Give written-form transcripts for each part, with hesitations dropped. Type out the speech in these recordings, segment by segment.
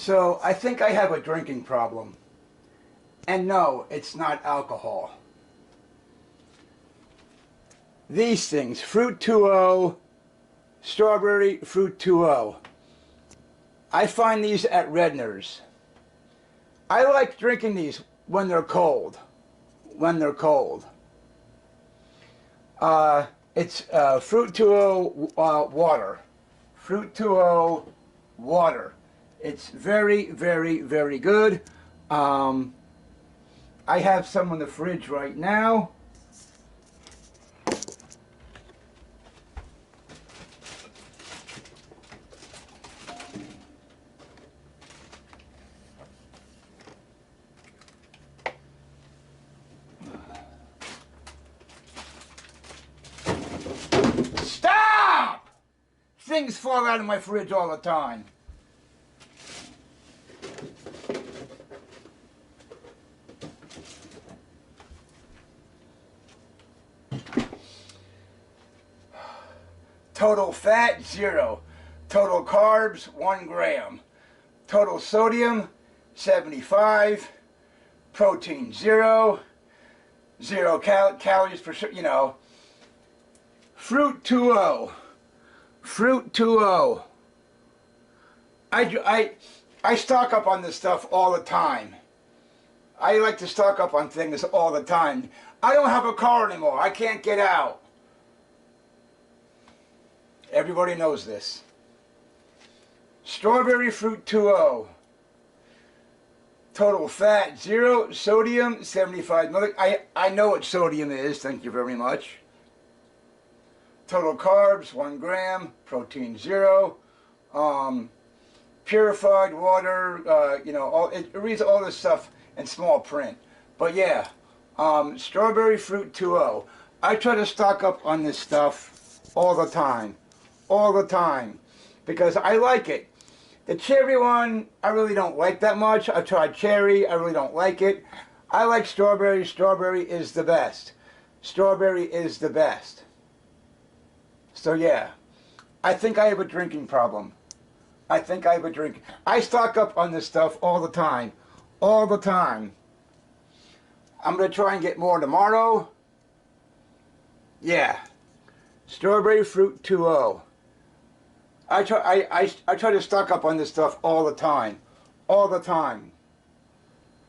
So I think I have a drinking problem. And no, it's not alcohol. These things, Fruit 2.0, Strawberry Fruit 2.0. I find these at Redner's. I like drinking these when they're cold. When they're cold. It's Fruit 2.0 water. Fruit 2.0 water. It's very, very, very good. I have some in the fridge right now. Stop! Things fall out of my fridge all the time. Total fat, 0. Total carbs, 1 gram. Total sodium, 75. Protein, 0. 0 calories per, you know. Fruit 2.0. Fruit 2.0. I stock up on this stuff all the time. I like to stock up on things all the time. I don't have a car anymore. I can't get out. Everybody knows this. Strawberry Fruit 2.0. Total fat, 0. Sodium, 75 milligrams. I know what sodium is. Thank you very much. Total carbs, 1 gram. Protein, 0. Purified water, you know, it reads all this stuff in small print. But yeah, Strawberry Fruit 2.0. I try to stock up on this stuff all the time. All the time. Because I like it. The cherry one, I really don't like that much. I've tried cherry, I really don't like it. I like strawberry. Strawberry is the best. Strawberry is the best. So yeah, I think I have a drinking problem. I think I have a drink. I stock up on this stuff all the time. All the time. I'm going to try and get more tomorrow. Yeah. Strawberry Fruit 2.0. I try to stock up on this stuff all the time. All the time.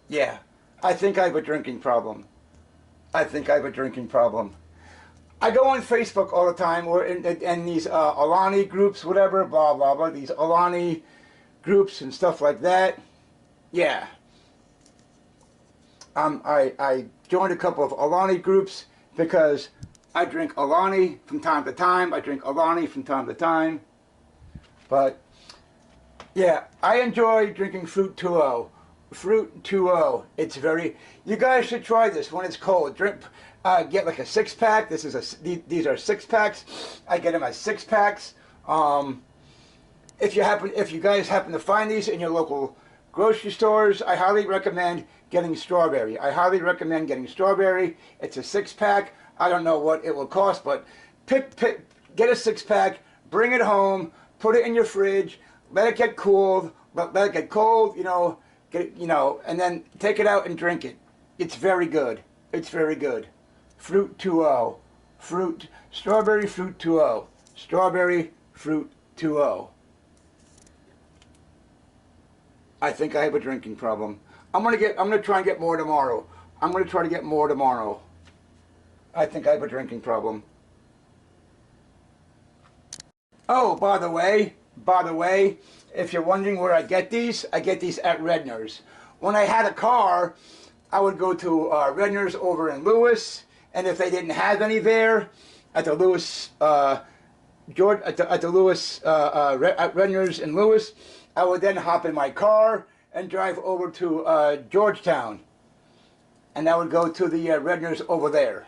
Yeah. I think I have a drinking problem. I think I have a drinking problem. I go on Facebook all the time, or in these Alani groups, whatever, blah, blah, blah, these Alani groups and stuff like that. Yeah. I joined a couple of Alani groups because I drink Alani from time to time. I drink Alani from time to time. But, yeah, I enjoy drinking Fruit 2.0. Fruit 2.0. It's very... You guys should try this when it's cold. Drink... get like a 6-pack. These are 6-packs. I get them as 6-packs. If you guys happen to find these in your local grocery stores, I highly recommend getting strawberry. I highly recommend getting strawberry. It's a 6-pack. I don't know what it will cost, but get a 6-pack, bring it home, put it in your fridge, let it get cooled, let it get cold, you know, and then take it out and drink it. It's very good. It's very good. Fruit 2.0. Strawberry Fruit 2.0. Strawberry Fruit 2.0. I think I have a drinking problem. I'm gonna try and get more tomorrow. I'm gonna try to get more tomorrow. I think I have a drinking problem. Oh, by the way, if you're wondering where I get these at Redner's. When I had a car, I would go to Redner's over in Lewis, and if they didn't have any there, at the Lewis, Redner's in Lewis, I would then hop in my car and drive over to Georgetown, and I would go to the Redner's over there.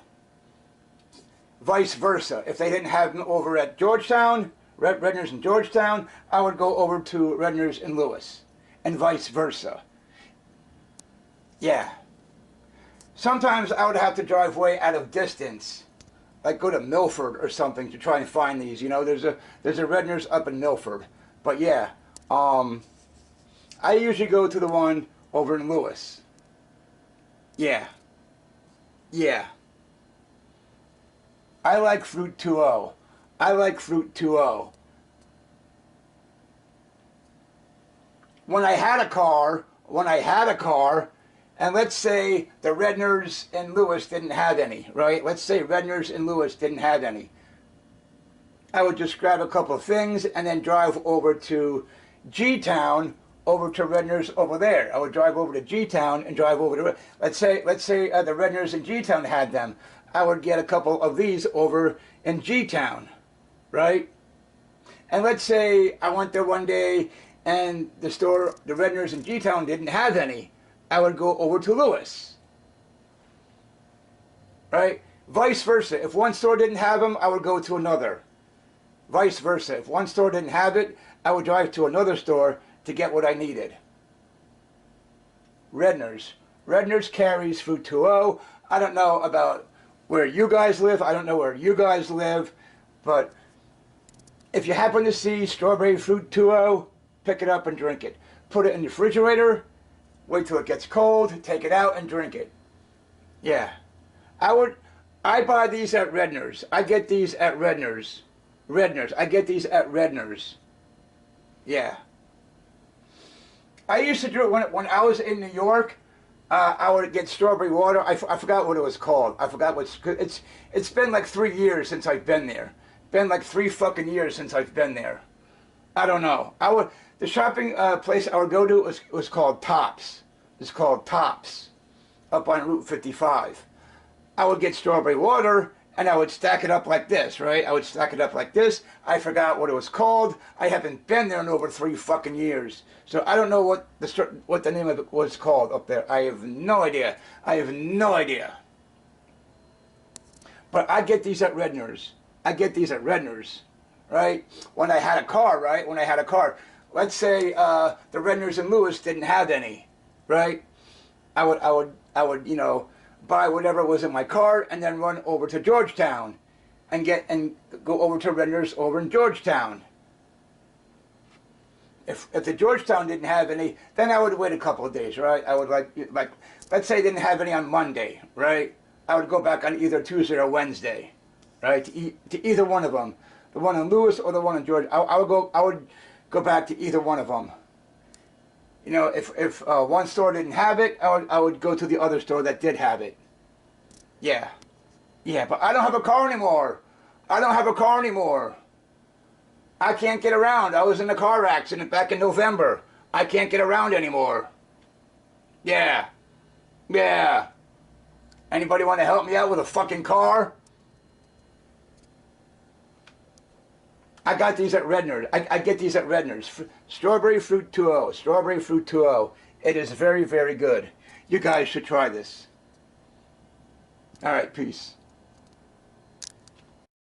Vice versa, if they didn't have them over at Georgetown, Redner's in Georgetown, I would go over to Redner's in Lewis, and vice versa. Yeah. Sometimes I would have to drive way out of distance, like go to Milford or something to try and find these. You know, there's a Redner's up in Milford. But yeah, I usually go to the one over in Lewis. Yeah. Yeah. I like Fruit 2.0. I like Fruit 2.0. When I had a car, and let's say the Redners in Lewis didn't have any, right? Let's say Redners in Lewis didn't have any. I would just grab a couple of things and then drive over to G-Town, over to Redners over there. I would drive over to G-Town and drive over to, let's say the Redners in G-Town had them. I would get a couple of these over in G-Town, right? And let's say I went there one day and the Redners in G-Town didn't have any. I would go over to Lewis, right? Vice versa. If one store didn't have them, I would go to another. Vice versa. If one store didn't have it, I would drive to another store to get what I needed. Redners. Redners carries Fruit 2.0. I don't know about where you guys live. I don't know where you guys live. But if you happen to see strawberry Fruit 2.0, pick it up and drink it. Put it in the refrigerator. Wait till it gets cold. Take it out and drink it. Yeah. I buy these at Redners. I get these at Redners. I get these at Redners. Yeah. I used to do it when I was in New York. I would get strawberry water. I forgot what it was called. I forgot what it's been like 3 years since I've been there. Been like 3 fucking years since I've been there. I don't know. The shopping place I would go to was called Tops. It's called Tops, up on Route 55. I would get strawberry water, and I would stack it up like this, right? I would stack it up like this. I forgot what it was called. I haven't been there in over 3 fucking years. So I don't know what the name of it was called up there. I have no idea. I have no idea. But I get these at Redners. I get these at Redners, right? When I had a car, right? When I had a car. Let's say the Redners in Lewis didn't have any, right? I would, you know, buy whatever was in my car and then run over to Georgetown and go over to Redners over in Georgetown. If the Georgetown didn't have any, then I would wait a couple of days, right? I would like let's say they didn't have any on Monday, right? I would go back on either Tuesday or Wednesday, right? To either one of them, the one in Lewis or the one in Georgia. I would go back to either one of them. You know, if one store didn't have it, I would go to the other store that did have it. Yeah. Yeah, but I don't have a car anymore. I don't have a car anymore. I can't get around. I was in a car accident back in November. I can't get around anymore. Yeah. Yeah. Anybody want to help me out with a fucking car? I got these at Redners. I get these at Redners. Strawberry Fruit 2.0. Strawberry Fruit 2.0. It is very, very good. You guys should try this. All right, peace.